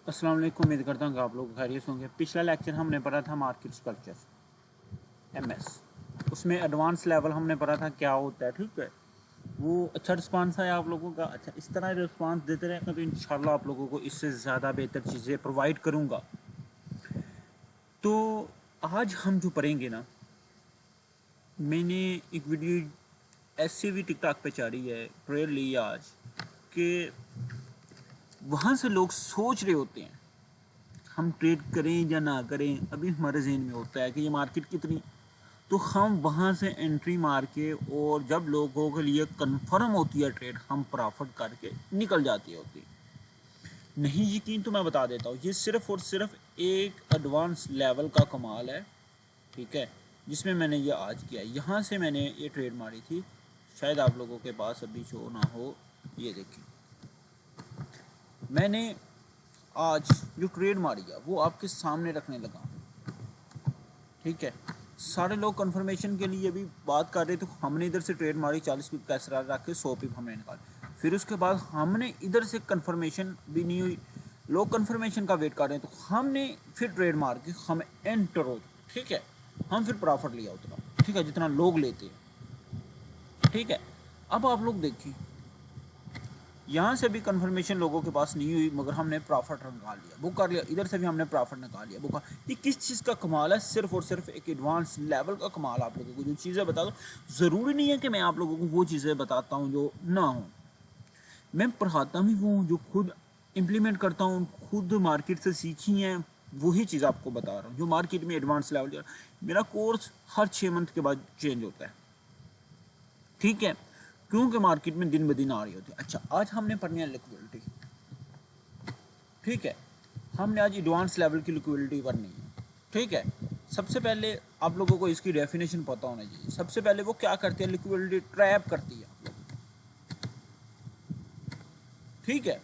अस्सलाम वालेकुम। उम्मीद करता हूँ कि आप लोग खैरियत होंगे। पिछला लेक्चर हमने पढ़ा था मार्केट स्ट्रक्चर एमएस, उसमें एडवांस लेवल हमने पढ़ा था क्या होता है। ठीक है, वो अच्छा रिस्पांस आया आप लोगों का। अच्छा, इस तरह रिस्पांस देते रहेंगे तो इंशाल्लाह आप लोगों को इससे ज़्यादा बेहतर चीज़ें प्रोवाइड करूँगा। तो आज हम जो पढ़ेंगे ना, मैंने एक वीडियो ऐसे भी टिकटॉक पे चढ़ी है, ट्रेड ली आज, कि वहाँ से लोग सोच रहे होते हैं हम ट्रेड करें या ना करें। अभी हमारे जहन में होता है कि ये मार्केट कितनी, तो हम वहाँ से एंट्री मार के, और जब लोगों के लिए कंफर्म होती है ट्रेड, हम प्रॉफिट करके निकल जाती होती। नहीं यकीन तो मैं बता देता हूँ, ये सिर्फ और सिर्फ एक एडवांस लेवल का कमाल है। ठीक है, जिसमें मैंने ये आज किया। यहाँ से मैंने ये ट्रेड मारी थी, शायद आप लोगों के पास अभी शो ना हो। ये देखिए, मैंने आज जो ट्रेड मारी है वो आपके सामने रखने लगा। ठीक है, सारे लोग कंफर्मेशन के लिए भी बात कर रहे थे। तो हमने इधर से ट्रेड मारी, 40 पिप कैसरा रख के 100 पिप हमने निकाले। फिर उसके बाद हमने इधर से कंफर्मेशन भी नहीं हुई, लोग कंफर्मेशन का वेट कर रहे हैं, तो हमने फिर ट्रेड मार के हम एंटर हो। ठीक है, हम फिर प्रॉफिट लिया उतना, ठीक है, जितना लोग लेते हैं। ठीक है, अब आप लोग देखिए, यहाँ से भी कंफर्मेशन लोगों के पास नहीं हुई, मगर हमने प्रॉफिट निकाल लिया, बुक कर लिया। इधर से भी हमने प्रॉफिट निकाल लिया, बुक कर। ये किस चीज़ का कमाल है? सिर्फ और सिर्फ एक एडवांस लेवल का कमाल। आप लोगों को जो चीज़ें बता दो, ज़रूरी नहीं है कि मैं आप लोगों को वो चीज़ें बताता हूँ जो ना हो। मैं पढ़ाता भी हूँ, जो खुद इम्प्लीमेंट करता हूँ, खुद मार्केट से सीखी हैं, वही चीज़ आपको बता रहा हूँ जो मार्केट में एडवांस लेवल। मेरा कोर्स हर 6 मंथ के बाद चेंज होता है। ठीक है, क्योंकि मार्केट में दिन ब दिन आ रही होती है। अच्छा, आज हमने पढ़नी है लिक्विडिटी। ठीक है, हमने आज एडवांस लेवल की लिक्विडिटी पढ़नी है। ठीक है, सबसे पहले आप लोगों को इसकी डेफिनेशन पता होना चाहिए। सबसे पहले वो क्या करती है? लिक्विडिटी ट्रैप करती है आप लोगों को। ठीक है,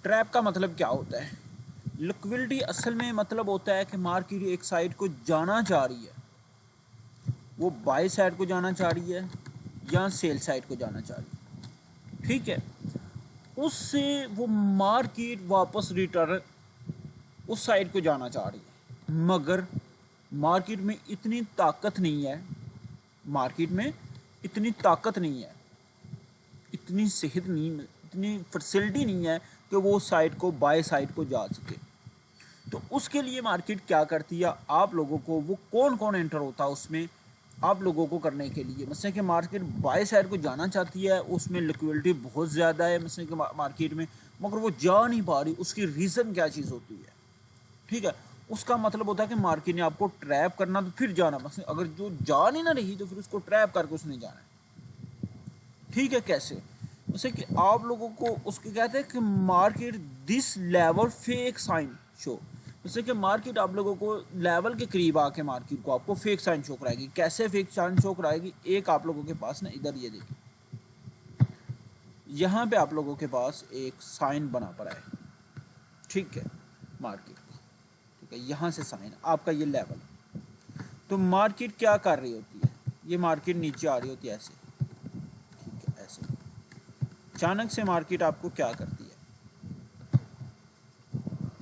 ट्रैप का मतलब क्या होता है? लिक्विडिटी असल में मतलब होता है कि मार्केट एक साइड को जाना चाह रही है, वो बाय साइड को जाना चाह रही है या सेल साइड को जाना चाह रही है। ठीक है, उससे वो मार्केट वापस रिटर्न उस साइड को जाना चाह रही है, मगर मार्केट में इतनी ताकत नहीं है, मार्केट में इतनी ताकत नहीं है, इतनी सेहत नहीं, इतनी फैसिलिटी नहीं है कि वो उस साइड को, बाय साइड को जा सके। तो उसके लिए मार्केट क्या करती है? आप लोगों को, वो कौन कौन एंटर होता है उसमें, आप लोगों को करने के लिए। मतलब कि मार्केट बाय साइड को जाना चाहती है, उसमें लिक्विडिटी बहुत ज़्यादा है मतलब कि मार्केट में, मगर वो जा नहीं पा रही। उसकी रीज़न क्या चीज़ होती है? ठीक है, उसका मतलब होता है कि मार्केट ने आपको ट्रैप करना, तो फिर जाना। बस अगर जो जा नहीं ना रही तो फिर उसको ट्रैप करके उसने जाना है। ठीक है, कैसे? जैसे कि आप लोगों को उसके कहते हैं कि market this level fake sign show. जैसे कि मार्केट आप लोगों को लेवल के करीब आके मार्केट को आपको फेक साइन शो कराएगी। कैसे फेक साइन शो कराएगी? एक आप लोगों के पास ना, इधर ये देखिए, यहाँ पे आप लोगों के पास एक साइन बना पड़ा है। ठीक है, मार्केट का, ठीक है, यहाँ से साइन आपका ये लेवल। तो मार्केट क्या कर रही होती है? ये मार्केट नीचे आ रही होती है ऐसे। ठीक है, ऐसे अचानक से मार्केट आपको क्या करती है?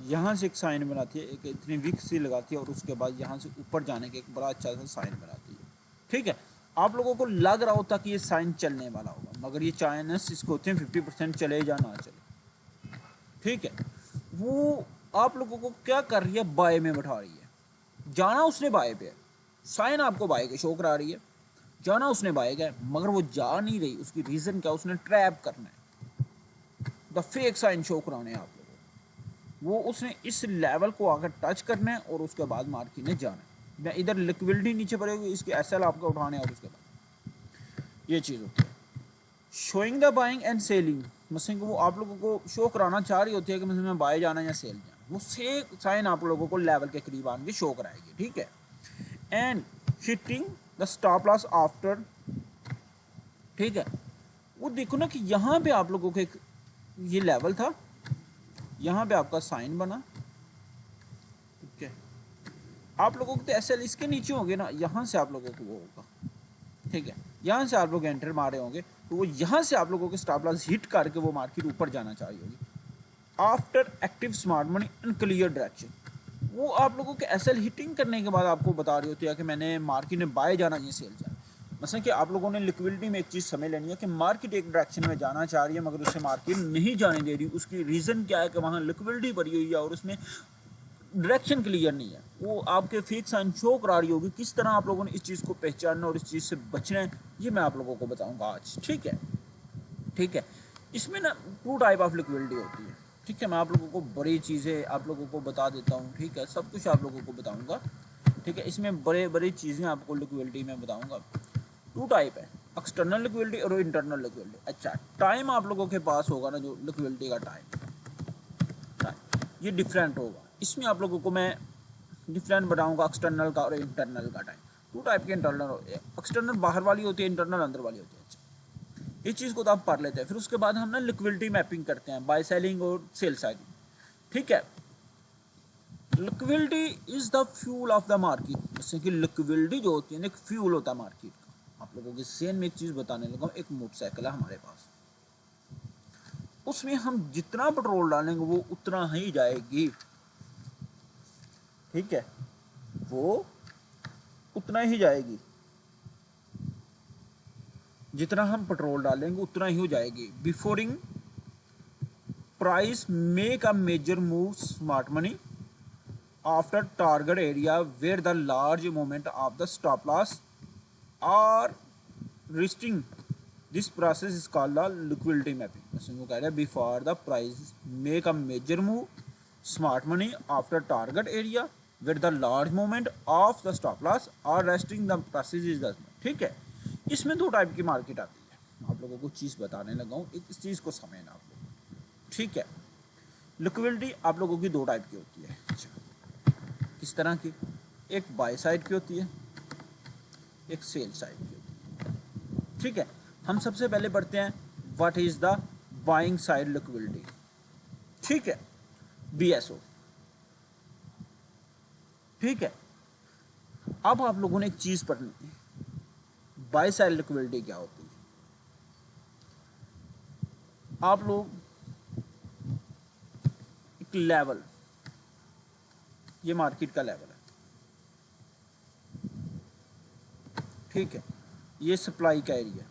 यहाँ से एक साइन बनाती है, एक इतनी विक सी लगाती है, और उसके बाद यहाँ से ऊपर जाने के एक बड़ा अच्छा सा साइन बनाती है। ठीक है, आप लोगों को लग रहा होता कि ये साइन चलने वाला होगा, मगर ये चांस इसको होते हैं 50% चले या ना चले। ठीक है, वो आप लोगों को क्या कर रही है? बाय में बैठा रही है। जाना उसने बाय पे है, साइन आपको बाय के शो करा रही है, जाना उसने बाय का है, मगर वो जा नहीं रही। उसकी रीज़न क्या? उसने ट्रैप करना है, द फेक साइन शो कराने हैं आप लोगों को। वो उसने इस लेवल को आकर टच करना है, और उसके बाद मार्केट ने जाना है। मैं इधर लिक्विडिटी नीचे पड़ेगी, इसके एसएल आपको उठाने, और उसके बाद ये चीज़ होती है showing the buying and selling. मतलब वो आप लोगों को शो कराना चाह रही होती है कि मतलब बाय जाना या सेल जाना। वो से साइन आप लोगों को लेवल के करीब आने के शो कराएगी। ठीक है, and hitting the stop loss after. ठीक है, वो देखो ना कि यहाँ पे आप लोगों को एक ये लेवल था, यहाँ पे आपका साइन बना। ठीक है, आप लोगों को तो एसएल इसके नीचे होंगे ना, यहाँ से आप लोगों को वो होगा। ठीक है, यहाँ से आप लोग एंटर मारे होंगे, तो वो यहाँ से आप लोगों के स्टॉप लॉस हिट करके वो मार्केट ऊपर जाना चाहिए होगी। After active smart money in clear direction. वो आप लोगों के एसएल हिटिंग करने के बाद आपको बता रही होती है कि मैंने मार्केट में बाय जाना या सेल जाना। मतलब कि आप लोगों ने लिक्विडिटी में एक चीज़ समझ लेनी है कि मार्केट एक डायरेक्शन में जाना चाह रही है मगर उसे मार्केट नहीं जाने दे रही। उसकी रीज़न क्या है कि वहाँ लिक्विडिटी भरी हुई है और उसमें डायरेक्शन क्लियर नहीं है। वो आपके फिक्स एंड शो करा रही होगी। किस तरह आप लोगों ने इस चीज़ को पहचानना और इस चीज़ से बचना है, ये मैं आप लोगों को बताऊँगा आज। ठीक है, ठीक है। इसमें ना टू टाइप ऑफ लिक्विडिटी होती है। ठीक है, मैं आप लोगों को बड़ी चीज़ें आप लोगों को बता देता हूँ। ठीक है, सब कुछ आप लोगों को बताऊँगा। ठीक है, इसमें बड़ी चीज़ें आपको लिक्विडिटी में बताऊँगा। टू टाइप है, एक्सटर्नल लिक्विडिटी और इंटरनल लिक्विडिटी। अच्छा, टाइम आप लोगों के पास होगा ना, जो लिक्विडिटी का टाइम ये डिफरेंट होगा। इसमें आप लोगों को मैं डिफरेंट बताऊँगा एक्सटर्नल का और इंटरनल का टाइम। टू टाइप के इंटरनल होते हैं, एक्सटर्नल बाहर वाली होती है, इंटरनल अंदर वाली होती है। अच्छा, इस चीज़ को तो आप पढ़ लेते हैं। फिर उसके बाद हम ना लिक्विडिटी मैपिंग करते हैं, बाय सेलिंग और सेल साइडिंग। ठीक है, liquidity is the fuel of the market. जैसे कि लिक्विडिटी जो होती है ना, एक फ्यूल होता है मार्केट का। आप लोगों के सेन में एक चीज़ बताने लगा हूँ। एक मोटरसाइकिल है हमारे पास, उसमें हम जितना पेट्रोल डालेंगे वो उतना ही जाएगी। ठीक है, वो उतना ही जाएगी, जितना हम पेट्रोल डालेंगे उतना ही हो जाएगी। Before price make a major move smart money after target area where the large moment of the stop loss are resting. This process is called the liquidity mapping. इसमें वो कह रहा है before the price make a major move smart money after target area where the large moment of the stop loss are resting the process is the. ठीक है, इसमें दो type की मार्केट आती है। आप लोगों को चीज़ बताने लगा हूँ, एक इस चीज़ को समझना आप लोग। ठीक है, लिक्विडिटी आप लोगों की दो टाइप की होती है। अच्छा, किस तरह की? एक बाय साइड की होती है, एक सेल साइड की होती है। ठीक है, हम सबसे पहले पढ़ते हैं what is the buying side liquidity. ठीक है, बीएसओ। ठीक है, अब आप लोगों ने एक चीज़ पढ़नी है, बाय साइड लिक्विडिटी क्या होती है। आप लोग एक लेवल, ये मार्केट का लेवल है। ठीक है, ये सप्लाई का एरिया।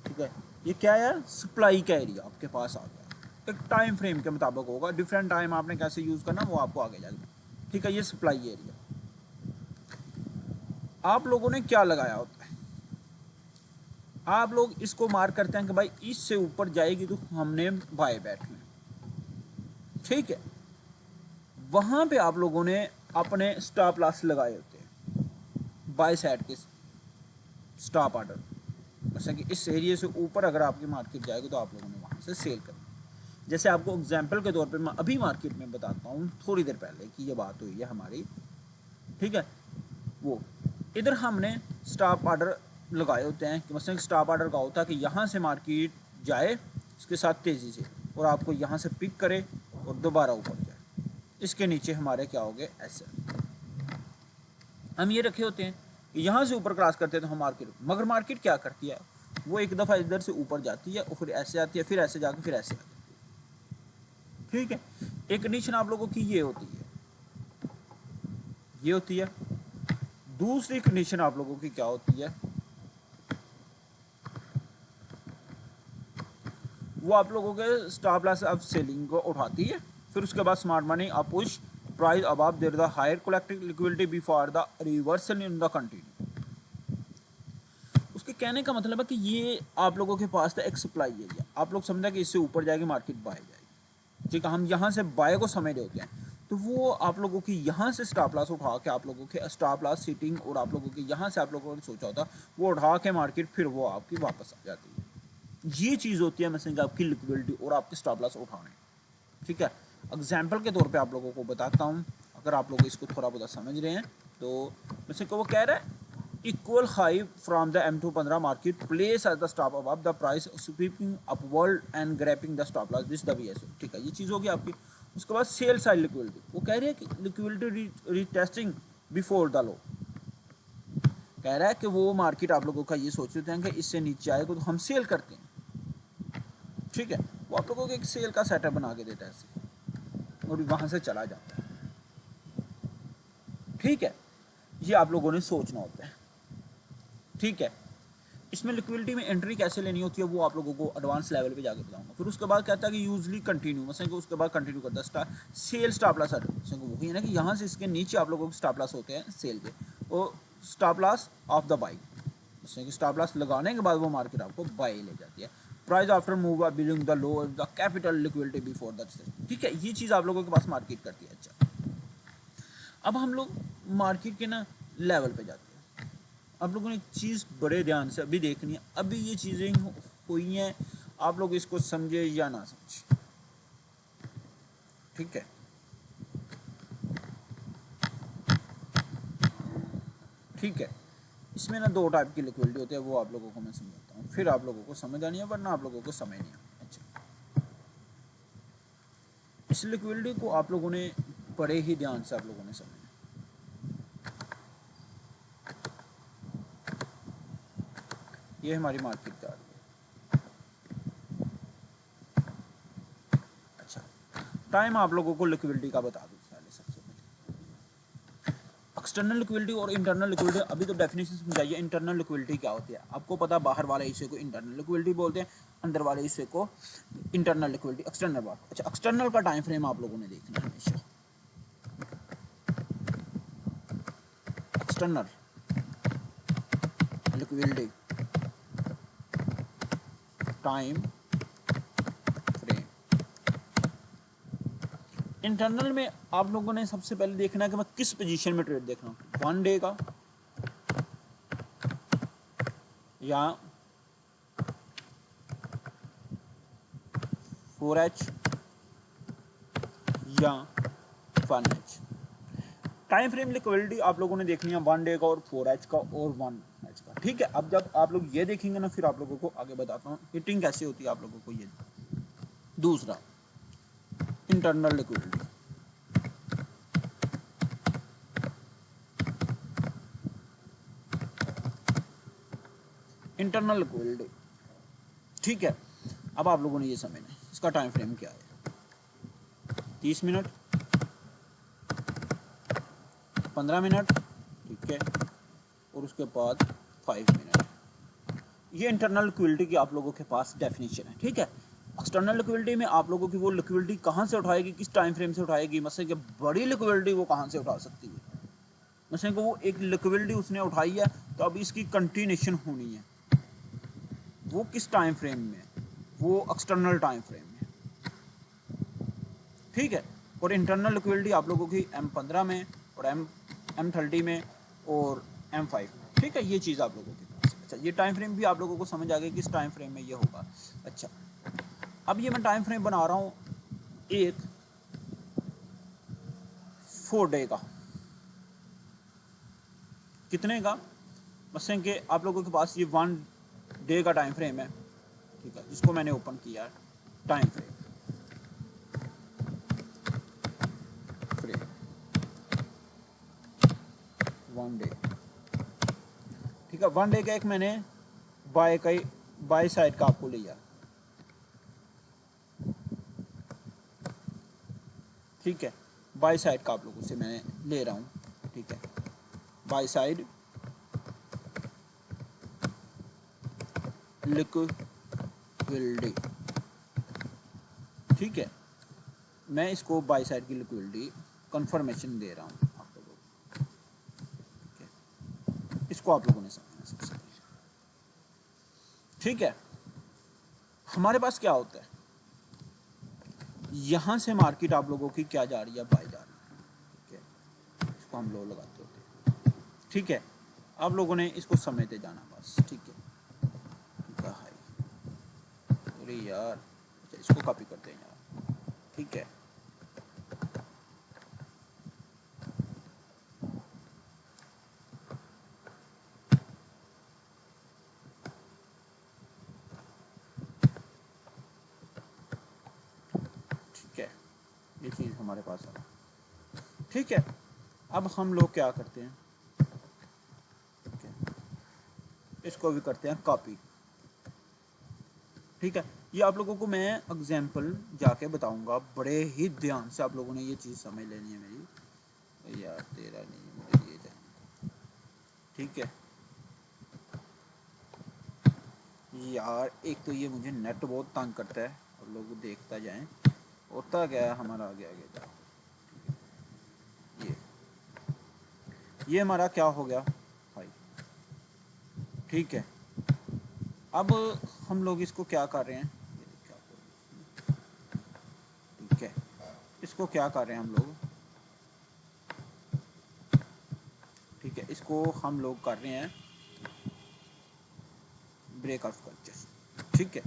ठीक है, ये क्या है? सप्लाई का एरिया आपके पास आ गया। एक टाइम फ्रेम के मुताबिक होगा, डिफरेंट टाइम आपने कैसे यूज़ करना वो आपको आगे जाएगा। ठीक है, ये सप्लाई एरिया। आप लोगों ने क्या लगाया होता है? आप लोग इसको मार्क करते हैं कि भाई इससे ऊपर जाएगी तो हमने बाय बैठना। ठीक है, वहां पे आप लोगों ने अपने स्टॉप लॉस लगाए होते हैं, बाय साइड के स्टॉप ऑर्डर। जैसे कि इस एरिया से ऊपर अगर आपकी मार्केट जाएगी तो आप लोगों ने वहां से सेल करना। जैसे आपको एग्जाम्पल के तौर पे मैं अभी मार्केट में बताता हूँ, थोड़ी देर पहले की ये बात हुई है हमारी। ठीक है, वो इधर हमने स्टॉप ऑर्डर लगाए होते हैं कि मसलन स्टॉप ऑर्डर का होता है कि यहाँ से मार्केट जाए उसके साथ तेज़ी से और आपको यहाँ से पिक करे और दोबारा ऊपर जाए। इसके नीचे हमारे क्या हो गए? ऐसे हम ये रखे होते हैं कि यहाँ से ऊपर क्रॉस करते हैं तो हम मार्केट, मगर मार्केट क्या करती है, वो एक दफ़ा इधर से ऊपर जाती है और फिर ऐसे आती है, फिर ऐसे जाकर फिर ऐसे आती है। ठीक है, एक कंडीशन आप लोगों की ये होती है, ये होती है। दूसरी कंडीशन आप लोगों की क्या होती है, वो आप लोगों के स्टॉप लॉस ऑफ सेलिंग को उठाती है। फिर उसके बाद smart money up push price above there the higher collective liquidity before the reversal in the continue. उसके कहने का मतलब है कि ये आप लोगों के पास था एक सप्लाई एरिया, आप लोग समझा कि इससे ऊपर जाएगी मार्केट बाय जाएगी। ठीक है, हम यहाँ से बाय को समझ रहे होते हैं तो वो आप लोगों की यहाँ से स्टॉप लॉस उठा के आप लोगों के स्टॉप लॉस सीटिंग और आप लोगों के यहाँ से आप लोगों ने सोचा होता वो उठा के मार्केट फिर वो आपकी वापस आ जाती है। ये चीज़ होती है मसलन आपकी लिक्विडिटी और आपके स्टॉप लॉस उठाने। ठीक है, एग्जाम्पल के तौर पे आप लोगों को बताता हूँ, अगर आप लोग इसको थोड़ा बहुत समझ रहे हैं तो। मसलन को वो कह रहा है equal high from the M215 market place at the stop above the price sweeping upward and grabbing the stop loss this the BSO। ठीक है, ये चीज़ होगी आपकी। उसके बाद सेल साइड लिक्विडिटी, वो कह रहे हैं कि liquidity retesting before the low. कह रहा है कि वो मार्केट आप लोगों का ये सोच रहे हैं कि इससे नीचे आएगा तो हम सेल करते हैं, ठीक है। वो आप लोगों को एक सेल का सेटअप बना के देता है ऐसे, और वहाँ से चला जाता है, ठीक है। ये आप लोगों ने सोचना होता है, ठीक है। इसमें लिक्विडिटी में एंट्री कैसे लेनी होती है वो आप लोगों को एडवांस लेवल पे जाके बताऊंगा। फिर उसके बाद कहता है कि यूजली कंटिन्यू, मतलब कि उसके बाद कंटिन्यू करता है सेल स्टॉप लॉस, वही है ना कि यहाँ से इसके नीचे आप लोगों को स्टॉप लॉस होते हैं सेल के, और stop loss of the by, कि स्टॉप लॉस लगाने के बाद वो मार्केट आपको बाई ले जाती है। Price after move billing the low the capital liquidity before the, ठीक है। ये चीज़ आप लोगों के पास मार्केट करती है। अच्छा, अब हम लोग मार्केट के ना लेवल पे जाते हैं। आप लोगों ने एक चीज़ बड़े ध्यान से अभी देखनी है, अभी ये चीज़ें हुई हैं, आप लोग इसको समझे या ना समझे, ठीक है। ठीक है, इसमें ना दो टाइप की लिक्विडिटी होती है, वो आप लोगों को मैं समझाता हूँ, फिर आप लोगों को समझ आनी है, वरना आप लोगों को समझ नहीं आनी। अच्छा, इस लिक्विडिटी को आप लोगों ने बड़े ही ध्यान से आप लोगों ने समझना। ये हमारी मार्केट का, अच्छा, टाइम आप लोगों को लिक्विडिटी का बता दूं पहले सबसे पहले। एक्सटर्नल लिक्विडिटी और इंटरनल लिक्विडिटी, अभी तो डेफिनेशन समझाइए। इंटरनल लिक्विडिटी क्या होती है आपको पता, बाहर वाले हिस्से को इंटरनल लिक्विडिटी बोलते हैं, अंदर वाले हिस्से को इंटरनल लिक्विडिटी, एक्सटर्नल बात। अच्छा, एक्सटर्नल का टाइम फ्रेम आप लोगों ने देखना है हमेशा। External liquidity time frame. Internal में आप लोगों ने सबसे पहले देखना है कि मैं किस पोजीशन में ट्रेड देख रहा हूँ, 1 डे का या 4H या 1H। टाइम फ्रेम लिक्विडिटी आप लोगों ने देखनी है 1 डे का और 4H का और 1H का, ठीक है। अब जब आप लोग ये देखेंगे ना, फिर आप लोगों को आगे बताता हूँ हिटिंग कैसे होती है आप लोगों को ये। दूसरा, इंटरनल लिक्विडिटी, इंटरनल लिक्विडिटी, ठीक है। अब आप लोगों ने ये समझना है इसका टाइम फ्रेम क्या है, 30 मिनट, 15 मिनट, ठीक है, और उसके बाद 5 मिनट। ये इंटरनल लिक्विडिटी की आप लोगों के पास डेफिनेशन है, ठीक है। एक्सटर्नल लिक्विडिटी में आप लोगों की वो लिक्विडिटी कहाँ से उठाएगी, किस टाइम फ्रेम से उठाएगी, मतलब कि बड़ी लिक्विडिटी वो कहाँ से उठा सकती है, मतलब कि वो एक लिक्विडिटी उसने उठाई है तो अब इसकी कंटिन्यूशन होनी है, वो किस टाइम फ्रेम में, वो एक्सटर्नल टाइम फ्रेम में, ठीक है। और इंटरनल लिक्विडिटी आप लोगों की M15 में और M30 में और M5 में, ठीक है। ये चीज़ आप लोगों के पास। अच्छा, ये टाइम फ्रेम भी आप लोगों को समझ आ गया किस टाइम फ्रेम में ये होगा। अच्छा, अब ये मैं टाइम फ्रेम बना रहा हूँ एक 4 डे का, कितने का, मतलब कि आप लोगों के पास ये 1 डे का टाइम फ्रेम है, ठीक है, जिसको मैंने ओपन किया टाइम फ्रेम 1 डे, ठीक है। 1 डे का एक मैंने बाय साइड का आपको लिया, ठीक है, बाय साइड का आप लोगों से मैं ले रहा हूँ, ठीक है। बाय साइड लिक्विडिटी, ठीक है, मैं इसको बाय साइड की लिक्विडिटी कंफर्मेशन दे रहा हूँ आप लोगों को, ठीक है। इसको आप लोगों ने समझना सबसे पहले, ठीक है। हमारे पास क्या होता है, यहाँ से मार्केट आप लोगों की क्या जा रही है, बाय जा रही है, ठीक है। इसको हम लो लगाते होते हैं, ठीक है। आप लोगों ने इसको समझते जाना बस, ठीक है। अरे यार, अच्छा, इसको कॉपी करते हैं यार, ठीक है। ठीक है, ये चीज़ हमारे पास है, ठीक है। अब हम लोग क्या करते हैं, ठीक है, इसको भी करते हैं कॉपी। ठीक है, ये आप लोगों को मैं एग्जाम्पल जाके बताऊंगा, बड़े ही ध्यान से आप लोगों ने ये चीज़ समझ लेनी है मेरी। यार तेरा नहीं, मुझे ये जाए। ठीक है यार, एक तो ये मुझे नेट बहुत तंग करता है, और लोग देखता जाएं होता क्या है हमारा। आगे आगे जाओ, ये हमारा क्या हो गया भाई। ठीक है, अब हम लोग इसको क्या कर रहे हैं, ठीक है, इसको क्या कर रहे हैं हम लोग, ठीक है, इसको हम लोग कर रहे हैं ब्रेक ऑफ कल्चर। ठीक है,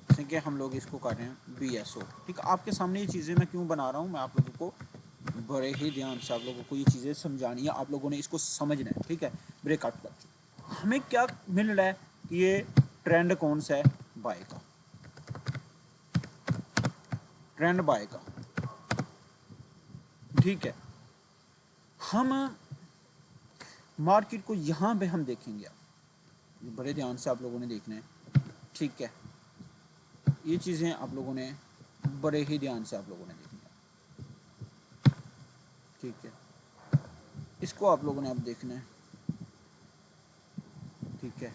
जैसे कि हम लोग इसको कर रहे हैं BSO। ठीक है, आपके सामने ये चीज़ें मैं क्यों बना रहा हूँ, मैं आप लोगों को बड़े ही ध्यान से आप लोगों को ये चीज़ें समझानी है, आप लोगों ने इसको समझना है। ठीक है, ब्रेक ऑफ कल्चर हमें क्या मिल रहा है कि ये ट्रेंड कौन सा है, बाय का, ट्रेंड बाय का। ठीक है, हम मार्केट को यहाँ पे हम देखेंगे, बड़े ध्यान से आप लोगों ने देखना है। ठीक है, ये चीज़ें आप लोगों ने बड़े ही ध्यान से आप लोगों ने देखनी है। ठीक है, इसको आप लोगों ने अब देखना है। ठीक है,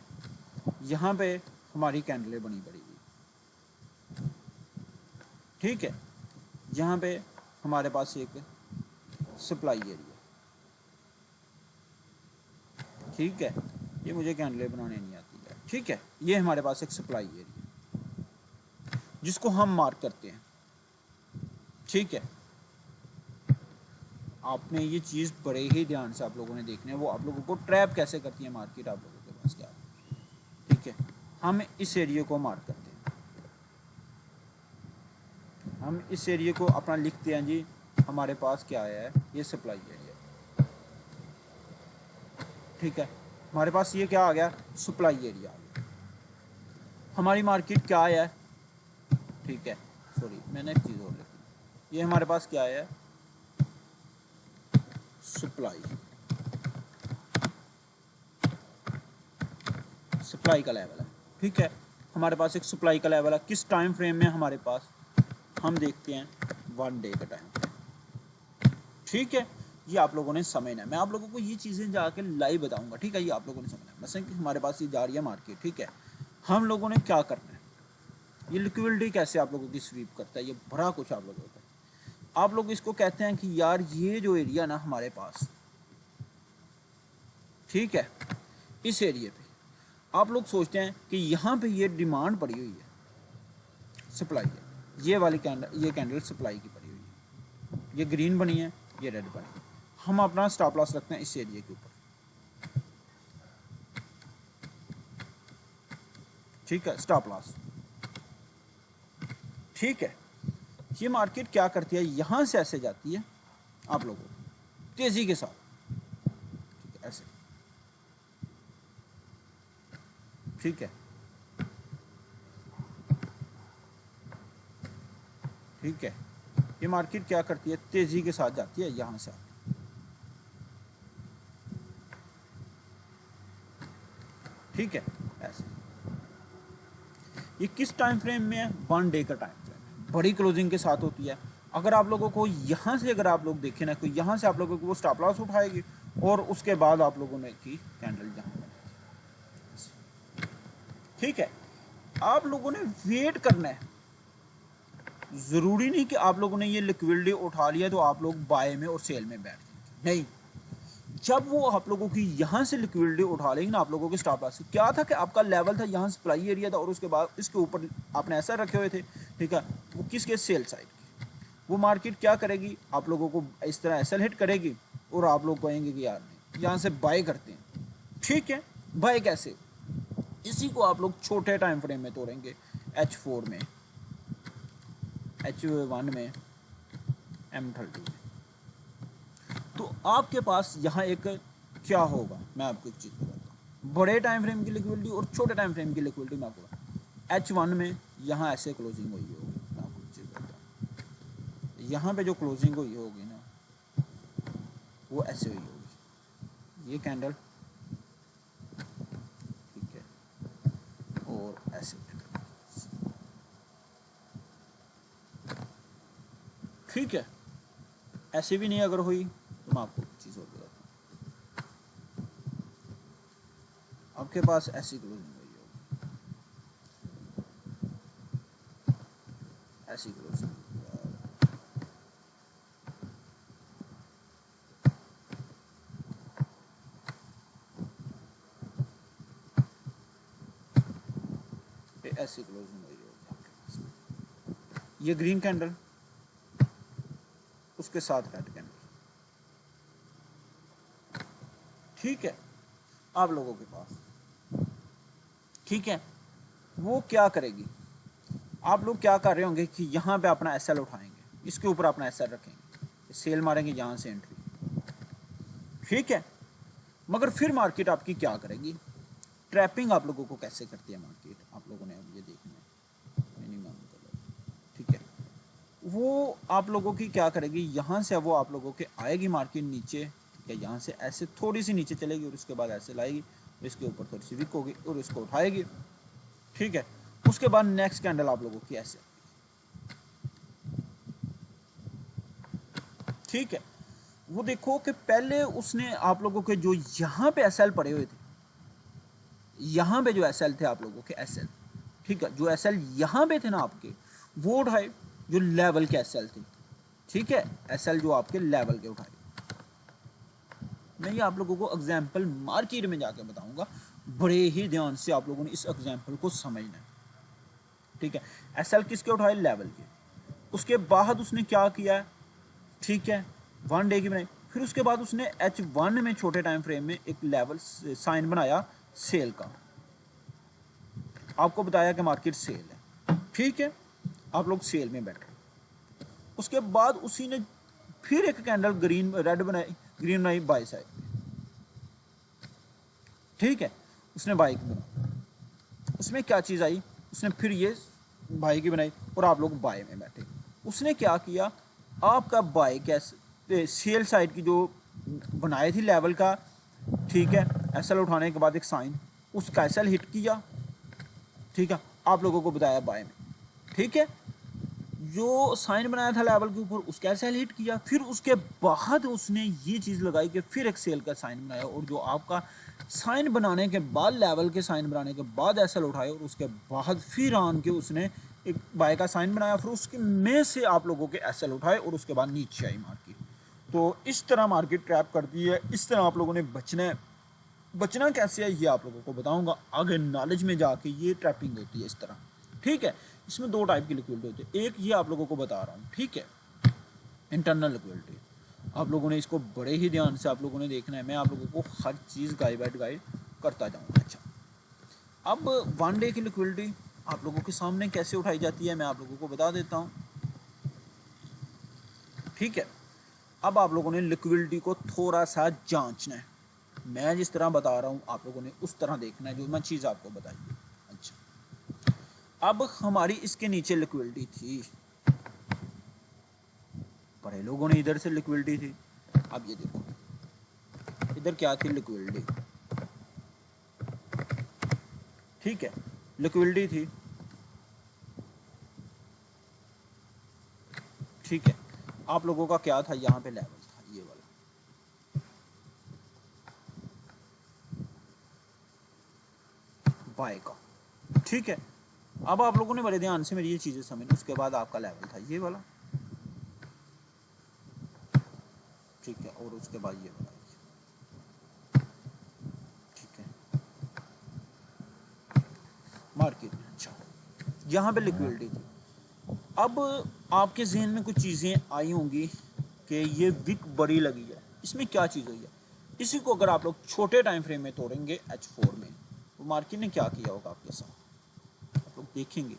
यहाँ पे हमारी कैंडलें बनी पड़ी हुई। ठीक है, यहाँ पे हमारे पास एक सप्लाई एरिया। ठीक है, ये मुझे कैंडलें बनाने नहीं आती है। ठीक है, ये हमारे पास एक सप्लाई एरिया जिसको हम मार्क करते हैं। ठीक है, आपने ये चीज़ बड़े ही ध्यान से आप लोगों ने देखने है, वो आप लोगों को ट्रैप कैसे करती है मार्केट, आप लोगों के पास क्या। ठीक है, हम इस एरिया को मार्क करते हैं, हम इस एरिया को अपना लिखते हैं जी, हमारे पास क्या आया है, ये सप्लाई एरिया। ठीक है, हमारे पास ये क्या आ गया, सप्लाई एरिया आ गया। हमारी मार्केट क्या आया है, ठीक है, सॉरी मैंने एक चीज़ और लिखी, ये हमारे पास क्या आया है, सप्लाई, सप्लाई का लेवल है। ठीक है, हमारे पास एक सप्लाई का लेवल है, किस टाइम फ्रेम में हमारे पास, हम देखते हैं 1 डे का टाइम। ठीक है, ये आप लोगों ने समझना है, मैं आप लोगों को ये चीज़ें जाके लाइव बताऊंगा। ठीक है, ये आप लोगों ने समझना है। मतलब कि हमारे पास ये जा रही है मार्केट। ठीक है, हम लोगों ने क्या करना है, ये लिक्विडिटी कैसे आप लोगों की स्वीप करता है, ये बड़ा कुछ आप लोगों को, आप लोग इसको कहते हैं कि यार ये जो एरिया ना हमारे पास, ठीक है, इस एरिया पे आप लोग सोचते हैं कि यहाँ पे ये डिमांड पड़ी हुई है, सप्लाई है, ये वाली कैंडल, ये कैंडल सप्लाई की पड़ी हुई है, ये ग्रीन बनी है, ये रेड बनी है। हम अपना स्टॉप लॉस रखते हैं इस एरिया के ऊपर। ठीक है, स्टॉप लॉस। ठीक है, ये मार्केट क्या करती है, यहाँ से ऐसे जाती है आप लोगों को तेज़ी के साथ। ठीक है, ऐसे। ठीक है, ठीक है, ये मार्केट क्या करती है, तेज़ी के साथ जाती है यहाँ से। ठीक है, ऐसे। ये किस टाइम फ्रेम में है, 1 डे का टाइम फ्रेम, बड़ी क्लोजिंग के साथ होती है। अगर आप लोगों को यहाँ से, अगर आप लोग देखें ना, तो यहाँ से आप लोगों को वो स्टॉप लॉस उठाएगी, और उसके बाद आप लोगों ने की कैंडल यहाँ। ठीक है, आप लोगों ने वेट करना है, ज़रूरी नहीं कि आप लोगों ने ये लिक्विडिटी उठा लिया तो आप लोग बाय में और सेल में बैठ जाएंगे, नहीं। जब वो आप लोगों की यहाँ से लिक्विडिटी उठा लेंगे ना, आप लोगों के स्टॉप लॉस क्या था कि आपका लेवल था यहाँ सप्लाई एरिया था, और उसके बाद इसके ऊपर आपने ऐसा रखे हुए थे। ठीक है, वो किसके, सेल साइड की। वो मार्केट क्या करेगी, आप लोगों को इस तरह एसल हिट करेगी, और आप लोग कहेंगे कि यार नहीं, यहाँ से बाय करते हैं। ठीक है, बाय कैसे, इसी को आप लोग छोटे टाइम फ्रेम में तोड़ेंगे, H4 में, H1 में, M30 में। तो आपके पास यहाँ एक क्या होगा, मैं आपको एक चीज़ बताता हूँ, बड़े टाइम फ्रेम की लिक्विडिटी और छोटे टाइम फ्रेम की लिक्विडिटी में आपको H1 में यहाँ ऐसे क्लोजिंग हुई होगी, मैं आपको एक चीज़ बताता हूँ, यहाँ पे जो क्लोजिंग हुई होगी ना, वो ऐसे हुई होगी, ये कैंडल। ठीक है, ऐसे, ठीक है। ऐसे भी नहीं अगर हुई तो मैं आपको चीज़ और बताता हूँ, आपके पास ऐसी क्लोजिंग हुई होगी, ऐसी क्लोजिंग, ऐसी क्लोजिंग हुई होगी आपके पास, ये ग्रीन कैंडल, उसके साथ रेड कैंडल, ठीक है, आप लोगों के पास, ठीक है। वो क्या करेगी, आप लोग क्या कर रहे होंगे कि यहाँ पे अपना एसएल उठाएंगे, इसके ऊपर अपना एसएल रखेंगे, सेल मारेंगे यहाँ से एंट्री, ठीक है। मगर फिर मार्केट आपकी क्या करेगी, ट्रैपिंग आप लोगों को कैसे करती है मार्केट, आप लोगों ने अब ये देखना है, मिनिमम कलर, ठीक है। वो आप लोगों की क्या करेगी, यहाँ से वो आप लोगों के आएगी मार्केट नीचे, ठीक है, यहाँ से ऐसे थोड़ी सी नीचे चलेगी और उसके बाद ऐसे लाएगी, इसके ऊपर थोड़ी सी विक होगी और इसको उठाएगी, ठीक है। उसके बाद नेक्स्ट कैंडल आप लोगों की ऐसे, ठीक है। वो देखो कि पहले उसने आप लोगों के जो यहाँ पे एसएल पड़े हुए थे, यहाँ पे जो एसएल थे आप लोगों के एसएल, ठीक है, जो एसएल यहाँ पे थे ना आपके, वो उठाए जो लेवल के एसएल थे, ठीक है, एसएल जो आपके लेवल के उठाए। मैं ये आप लोगों को एग्जाम्पल मार्केट में जाके बताऊंगा, बड़े ही ध्यान से आप लोगों ने इस एग्जाम्पल को समझना है, ठीक है। एसएल किसके उठाए, लेवल के। उसके बाद उसने क्या किया, ठीक है, 1 डे की बनाई, फिर उसके बाद उसने H1 में छोटे टाइम फ्रेम में एक लेवल साइन बनाया सेल का, आपको बताया कि मार्केट सेल है, ठीक है, आप लोग सेल में बैठे। उसके बाद उसी ने फिर एक कैंडल ग्रीन रेड बनाई, ग्रीन बनाई बाय साइड, ठीक है, उसने बाई की बनाई, उसमें क्या चीज़ आई, उसने फिर ये बाई की बनाई और आप लोग बाय में बैठे। उसने क्या किया, आपका बाय कैसे सेल साइड की जो बनाए थी लेवल का, ठीक है, एसएल उठाने के बाद एक साइन, उसका एसएल हिट किया, ठीक है, आप लोगों को बताया बाय में, ठीक है, जो साइन बनाया था लेवल के ऊपर उसका एसएल हिट किया, फिर उसके बाद उसने ये चीज़ लगाई कि फिर एक सेल का साइन बनाया और जो आपका साइन बनाने के बाद लेवल के साइन बनाने के बाद एसएल उठाए और उसके बाद फिर आन के उसने एक बाय का साइन बनाया, फिर उसके में से आप लोगों के एसएल उठाए और उसके बाद नीचे आई मार्केट। तो इस तरह मार्केट ट्रैप करती है, इस तरह आप लोगों ने बचना है। बचना कैसे है ये आप लोगों को बताऊंगा आगे नॉलेज में जाके, ये ट्रैपिंग होती है इस तरह, ठीक है। इसमें 2 टाइप की लिक्विडिटी होती है, एक ये आप लोगों को बता रहा हूँ, ठीक है, इंटरनल लिक्विडिटी। आप लोगों ने इसको बड़े ही ध्यान से आप लोगों ने देखना है, मैं आप लोगों को हर चीज़ गाइड करता जाऊँगा। अच्छा, अब 1 डे की लिक्विडिटी आप लोगों के सामने कैसे उठाई जाती है मैं आप लोगों को बता देता हूँ, ठीक है। अब आप लोगों ने लिक्विडिटी को थोड़ा सा जांचना है, मैं जिस तरह बता रहा हूँ आप लोगों ने उस तरह देखना है जो मैं चीज़ आपको बताई। अच्छा, अब हमारी इसके नीचे लिक्विडिटी थी, बड़े लोगों ने इधर से लिक्विडिटी थी, अब ये देखो इधर क्या थी लिक्विडिटी, ठीक है, लिक्विडिटी थी, ठीक है। आप लोगों का क्या था, यहाँ पे लेवल था ये वाला, बाय का, ठीक है। अब आप लोगों ने बड़े ध्यान से मेरी ये चीज़ें समझ, उसके बाद आपका लेवल था ये वाला, ठीक है, और उसके बाद ये वाला, ठीक है, मार्केट में। अच्छा, यहाँ पे लिक्विडिटी थी। अब आपके जहन में कुछ चीज़ें आई होंगी कि ये विक बड़ी लगी है, इसमें क्या चीज़ हुई है। इसी को अगर आप लोग छोटे टाइम फ्रेम में तोड़ेंगे H4 में, तो मार्केट ने क्या किया होगा आपके साथ, आप लोग देखेंगे।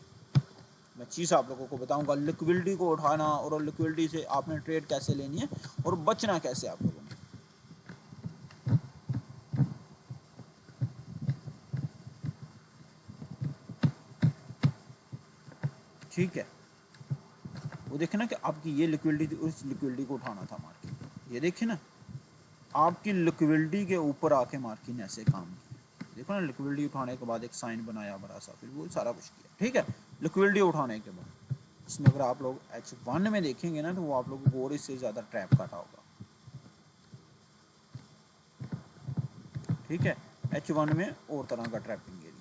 मैं चीज़ आप लोगों को बताऊंगा, लिक्विडिटी को उठाना और लिक्विडिटी से आपने ट्रेड कैसे लेनी है और बचना कैसे आप लोगों ने। ठीक है, वो देखे ना कि आपकी ये लिक्विडिटी थी, उस लिक्विडिटी को उठाना था मार्केट, ये देखे ना आपकी लिक्विडिटी के ऊपर आके मार्केट ने ऐसे काम किया, देखो ना, लिक्विडिटी उठाने के बाद एक साइन बनाया बड़ा सा, फिर वो सारा कुछ किया, ठीक है। लिक्विडिटी उठाने के बाद इसमें अगर आप लोग H1 में देखेंगे ना, तो वो आप लोगों को और इससे ज़्यादा ट्रैप काटा होगा, ठीक है। H1 में और तरह का ट्रैपिंग एरिया,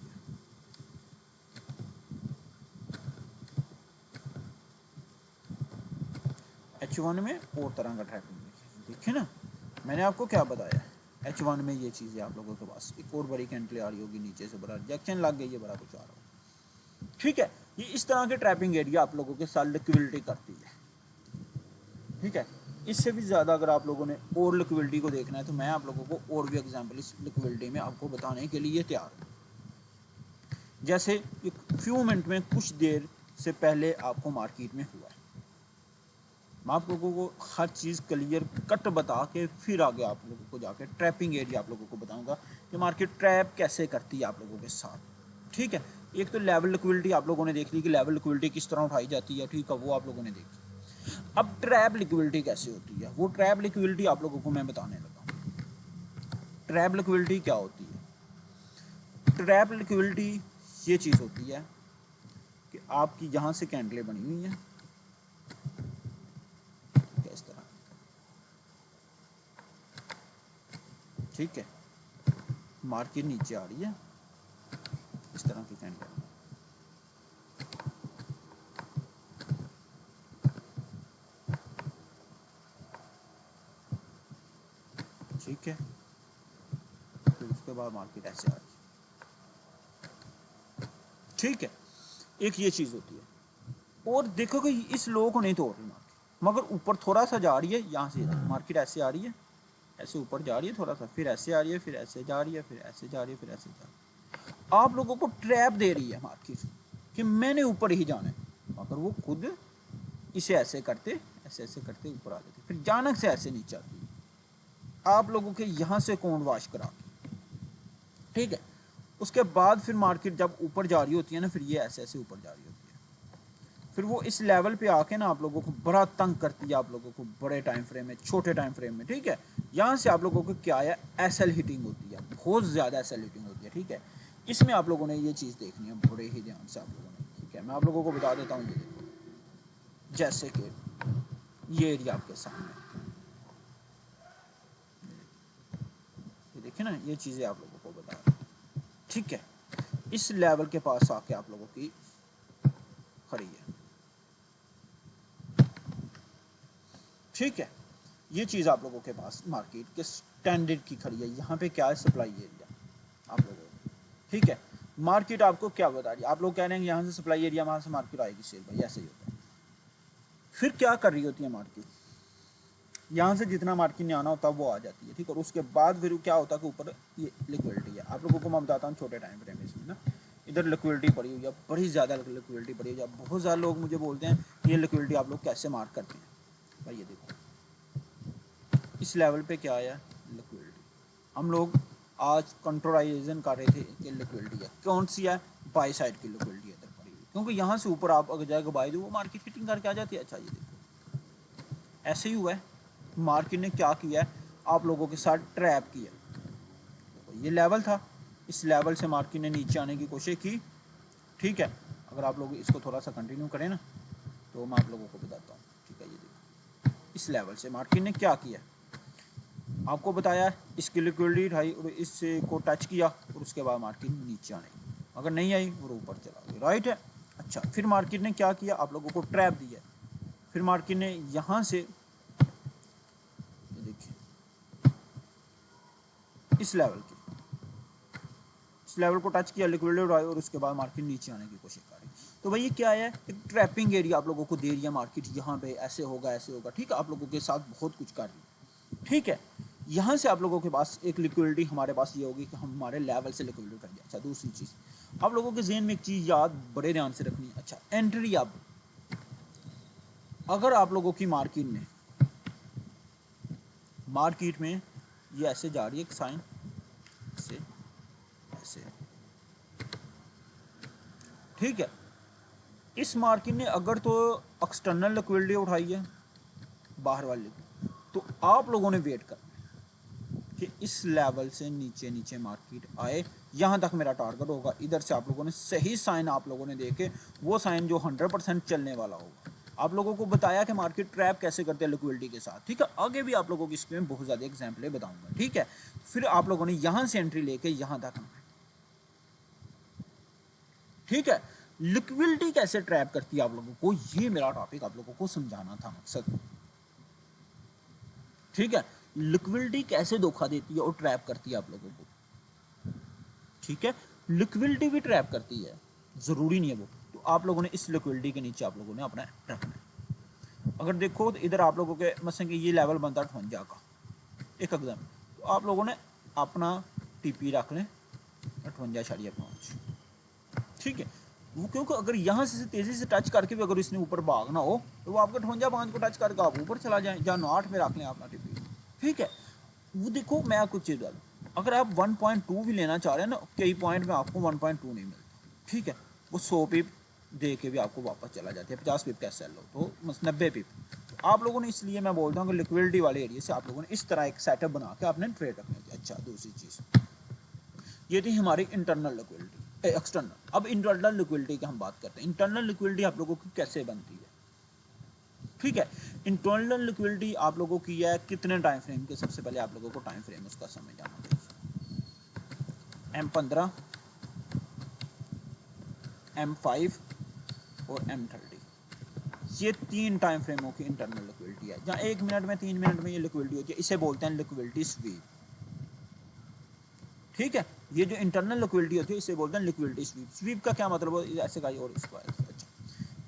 H1 में और तरह का ट्रैपिंग एरिया, देखिए ना, मैंने आपको क्या बताया, H1 में ये चीज़ें आप लोगों के पास एक और बड़ी कैंटली आ रही होगी, नीचे से बड़ा रिजेक्शन लग गई है, बड़ा कुछ आ रहा होगा, ठीक है। ये इस तरह के ट्रैपिंग एरिया आप लोगों के साथ लिक्विडिटी करती है, ठीक है। इससे भी ज़्यादा अगर आप लोगों ने और लिक्विडिटी को देखना है, तो मैं आप लोगों को और भी एग्जांपल इस लिक्विडिटी में आपको बताने के लिए तैयार हूँ। जैसे एक फ्यू मिनट में, कुछ देर से पहले आपको मार्केट में हुआ है, मैं आप लोगों को हर चीज़ क्लियर कट बता के फिर आगे आप लोगों को जाके ट्रैपिंग एरिया आप लोगों को बताऊंगा कि मार्केट ट्रैप कैसे करती है आप लोगों के साथ, ठीक है। एक तो लेवल लिक्विडिटी आप लोगों ने देख ली कि लेवल लिक्विडिटी किस तरह उठाई जाती है, ठीक है, वो आप लोगों ने देखी। अब ट्रैप लिक्विडिटी कैसे होती है, वो ट्रैप लिक्विडिटी आप लोगों को मैं बताने लगा हूँ। ट्रैप लिक्विडिटी क्या होती है? ट्रैप लिक्विडिटी ये चीज़ होती है कि आपकी यहाँ से कैंडलें बनी हुई हैं इस तरह, ठीक है, मार्केट नीचे आ रही है, इस तरह की कैंडल, ठीक है, फिर उसके बाद मार्केट ऐसे आ रही है, ठीक है। एक ये चीज़ होती है। और देखो कि इस लो को नहीं तोड़ रही मार्केट, मगर ऊपर थोड़ा सा जा रही है, यहाँ से मार्केट ऐसे आ रही है, ऐसे ऊपर जा रही है थोड़ा सा, फिर ऐसे आ रही है, फिर ऐसे जा रही है, फिर ऐसे जा रही है, फिर ऐसे जा रही है। आप लोगों को ट्रैप दे रही है मार्केट कि मैंने ऊपर ही जाना है, मगर वो खुद इसे ऐसे करते, ऐसे ऐसे करते ऊपर आ जाते, फिर अचानक से ऐसे नीचे आती है, आप लोगों के यहाँ से कौन वाश करा के, ठीक है। उसके बाद फिर मार्केट जब ऊपर जा रही होती है ना, फिर ये ऐसे ऐसे ऊपर जा रही होती है, फिर वो इस लेवल पे आके ना आप लोगों को बड़ा तंग करती है, आप लोगों को बड़े टाइम फ्रेम में, छोटे टाइम फ्रेम में, ठीक है। यहाँ से आप लोगों को क्या है, एसएल हिटिंग होती है, बहुत ज़्यादा एसएल हिटिंग होती है, ठीक है। इसमें आप लोगों ने ये चीज़ देखनी है बड़े ही ध्यान से आप लोगों ने, ठीक है। मैं आप लोगों को बता देता हूँ, ये देखो, जैसे कि ये एरिया आपके सामने, ये देखिए ना, ये चीज़ें आप लोगों को बता रहा हूँ, ठीक है। इस लेवल के पास आके आप लोगों की खड़ी है, ठीक है। ये चीज़ आप लोगों के पास मार्केट के स्टैंडर्ड की खड़ी है। यहाँ पे क्या है, सप्लाई एरिया आप लोगों को, ठीक है। मार्केट आपको क्या बता रही है, आप लोग कह रहे हैं यहाँ से सप्लाई एरिया, वहाँ से मार्केट आएगी सेल, भाई ऐसे ही होता है। फिर क्या कर रही होती है मार्केट, यहाँ से जितना मार्केट ने आना होता है वो आ जाती है, ठीक है। और उसके बाद फिर क्या होता है कि ऊपर ये लिक्विडिटी है, आप लोगों को मैं बताता हूँ छोटे टाइम फ्रेम इसमें ना, इधर लिक्विडिटी पड़ी हुई है, बड़ी ज़्यादा लिक्विडिटी पड़ी हुई है। बहुत ज़्यादा लोग मुझे बोलते हैं ये लिक्विडिटी आप लोग कैसे मार्क करते हैं, भाई ये देखो इस लेवल पे क्या आया, लिक्विडिटी। हम लोग आज कंट्रोलाइजेशन कर रहे थे कि लिक्विडिटी है, कौन सी है, बाई साइड की लिक्विडिटी इधर पड़ी हुई, क्योंकि यहाँ से ऊपर आप अगर जाकर बाई दो, वो मार्केट हिटिंग करके आ जाती है। अच्छा ये देखो ऐसे ही हुआ है, मार्केट ने क्या किया है, आप लोगों के साथ ट्रैप किया। ये लेवल था, इस लेवल से मार्केट ने नीचे आने की कोशिश की, ठीक है। अगर आप लोग इसको थोड़ा सा कंटिन्यू करें ना, तो मैं आप लोगों को बताता हूँ, ठीक है। ये देखो इस लेवल से मार्केट ने क्या किया, आपको बताया, इसकी लिक्विडिटी उठाई और इससे को टच किया, और उसके बाद मार्केट नीचे आने, अगर नहीं आई और ऊपर चला गया, राइट है। अच्छा, फिर मार्केट ने क्या किया, आप लोगों को ट्रैप दिया, फिर मार्केट ने यहाँ से देखिए इस लेवल की, इस लेवल को टच किया, लिक्विडिटी उठाई, और उसके बाद मार्केट नीचे आने की कोशिश कर रही। तो भाई ये क्या है, एक ट्रैपिंग एरिया आप लोगों को दे रही है मार्केट, यहाँ पे ऐसे होगा ऐसे होगा, ठीक है। आप लोगों के साथ बहुत कुछ कर रही है, ठीक है। यहाँ से आप लोगों के पास एक लिक्विडिटी हमारे पास ये होगी कि हम हमारे लेवल से लिक्विडिटी कर दिया। अच्छा, दूसरी चीज़ आप लोगों के ज़हन में एक चीज़ याद बड़े ध्यान से रखनी है। अच्छा, एंट्री, अब अगर आप लोगों की मार्केट में ये ऐसे जा रही है, एक साइन से ऐसे, ठीक है। इस मार्केट ने अगर तो एक्सटर्नल लिक्विडिटी उठाई है बाहर वाली, तो आप लोगों ने वेट करना, कि इस लेवल से नीचे नीचे मार्केट आए, यहाँ तक मेरा टारगेट होगा। इधर से आप लोगों ने सही साइन आप लोगों ने देखे, वो साइन जो 100% चलने वाला होगा। आप लोगों को बताया कि मार्केट ट्रैप कैसे करते हैं लिक्विडिटी के साथ, ठीक है। आगे भी आप लोगों की इसमें बहुत ज़्यादा एग्जाम्पलें बताऊंगा, ठीक है। फिर आप लोगों ने यहाँ से एंट्री लेके यहाँ तक आना, ठीक है। लिक्विडिटी कैसे ट्रैप करती है आप लोगों को, ये मेरा टॉपिक आप लोगों को समझाना था मकसद, ठीक है। लिक्विडिटी कैसे धोखा देती है और ट्रैप करती है आप लोगों को, ठीक है। लिक्विडिटी भी ट्रैप करती है, ज़रूरी नहीं है वो। तो आप लोगों ने इस लिक्विडिटी के नीचे आप लोगों ने अपना रखना है। अगर देखो तो इधर आप लोगों के मसलन कि ये लेवल बनता है 58 का, एक एग्जाम, तो आप लोगों ने अपना टीपी रख लें 58.5, ठीक है। वो क्योंकि अगर यहाँ से तेज़ी से टच करके भी अगर इसने ऊपर भागना हो तो वो आपका 58.5 को टच करके आप ऊपर चला जाए, या 9 में रख लें अपना टीपी, ठीक है। वो देखो मैं आपको चीज़ बता दूँ, अगर आप 1.2 भी लेना चाह रहे हैं ना, कई पॉइंट में आपको 1.2 नहीं मिलता, ठीक है। वो 100 पिप दे के भी आपको वापस चला जाती है, 50 पिप कैसे सेल हो तो 90 पिप। तो आप लोगों ने, इसलिए मैं बोलता हूँ कि लिक्विडिटी वाले एरिया से आप लोगों ने इस तरह एक सेटअप बना के आपने ट्रेड रखना चाहिए। अच्छा, दूसरी चीज़ ये थी हमारी इंटरनल लिक्विडिटी, एक्सटर्नल। अब इंटरनल लिक्विडिटी की हम बात करते हैं। इंटरनल लिक्विडिटी आप लोगों की कैसे बनती है, ठीक है। इंटरनल लिक्विडिटी आप लोगों की है कितने टाइम फ्रेम के, सबसे पहले आप लोगों को टाइम फ्रेम उसका समझ जाना चाहिए। M15, M5 और M30, ये 3 टाइम फ्रेमों की इंटरनल लिक्विडिटी है, जहाँ 1 मिनट में 3 मिनट में ये लिक्विडिटी होती है। इसे बोलते हैं लिक्विडिटी स्वीप, ठीक है। ये जो इंटरनल लिक्विडिटी होती है इसे बोलते हैं लिक्विडिटी स्वीप। स्वीप का क्या मतलब है, ऐसे का और इसको ऐसे। अच्छा,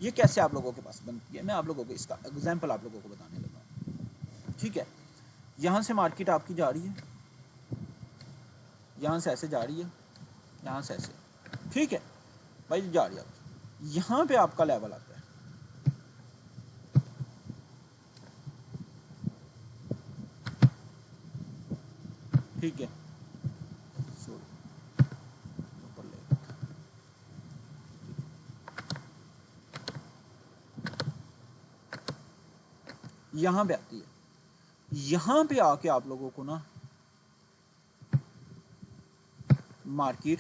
ये कैसे आप लोगों के पास बनती है, मैं आप लोगों को इसका एग्जाम्पल आप लोगों को बताने लगा हूँ, ठीक है। यहाँ से मार्केट आपकी जा रही है, यहाँ से ऐसे जा रही है, यहाँ से ऐसे, ठीक है भाई, जा रही है आपकी। यहाँ पे आपका लेवल आता है, ठीक है। यहाँ पे आती है, यहाँ पे आके आप लोगों को ना मार्केट